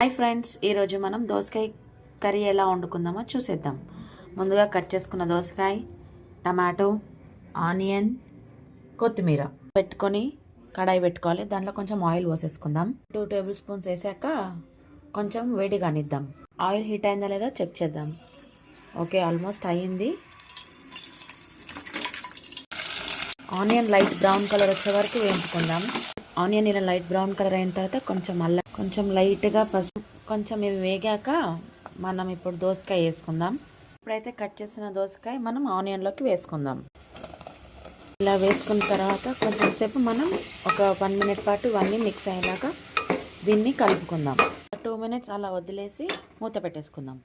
Hi friends, ఈరోజు మనం దోసకాయ కర్రీ ఎలా వండుకుందామో చూసేద్దాం. ముందుగా కట్ చేసుకున్న దోసకాయ, టమాటో, ఆనియన్, కొత్తిమీర పెట్టుకొని కడాయి పెట్టుకోవాలి. దాంట్లో కొంచెం ఆయిల్ పోసేసుకుందాం. 2 టేబుల్ స్పూన్స్ వేసాక కొంచెం వేడి కానిద్దాం. ఆయిల్ హీట్ అయిందా లేదా చెక్ చేద్దాం. ఓకే, ఆల్మోస్ట్ అయ్యింది. ఆనియన్ లైట్ బ్రౌన్ కలర్ వచ్చే వరకు వేయించుకుందాం. ఆనియన్ ఇలా లైట్ బ్రౌన్ కలర్ అయిన తర్వాత కొంచెం లైట్గా పసుపు, కొంచెం ఇవి వేగాక మనం ఇప్పుడు దోసకాయ వేసుకుందాం. ఇప్పుడైతే కట్ చేసిన దోసకాయ మనం ఆనియన్లోకి వేసుకుందాం. ఇలా వేసుకున్న తర్వాత కొంచెం సేపు మనం ఒక 1 మినిట్ పాటు ఇవన్నీ మిక్స్ అయ్యేలాగా దీన్ని కలుపుకుందాం. 2 మినిట్స్ అలా వదిలేసి మూత పెట్టేసుకుందాం.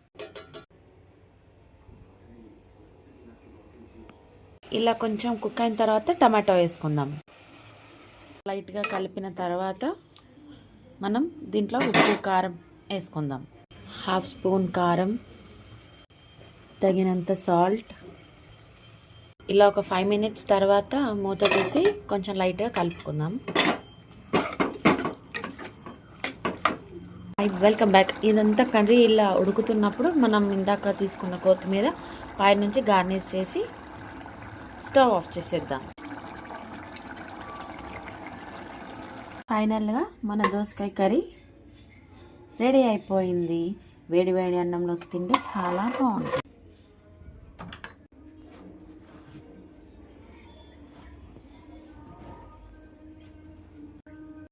ఇలా కొంచెం కుక్ అయిన తర్వాత టమాటో వేసుకుందాం. లైట్గా కలిపిన తర్వాత మనం దీంట్లో ఉప్పు, కారం వేసుకుందాం. 1/2 స్పూన్ కారం, తగినంత సాల్ట్. ఇలా ఒక 5 మినిట్స్ తర్వాత మూత తీసి కొంచెం లైట్గా కలుపుకుందాం. Welcome back. ఇదంతా కర్రీ ఇలా ఉడుకుతున్నప్పుడు మనం ఇందాక తీసుకున్న కొత్తిమీర పైనుంచి గార్నిష్ చేసి స్టవ్ ఆఫ్ చేసేద్దాం. ఫైనల్గా మన దోసకాయ కర్రీ రెడీ అయిపోయింది. వేడి వేడి అన్నంలోకి తింటే చాలా బాగుంటుంది.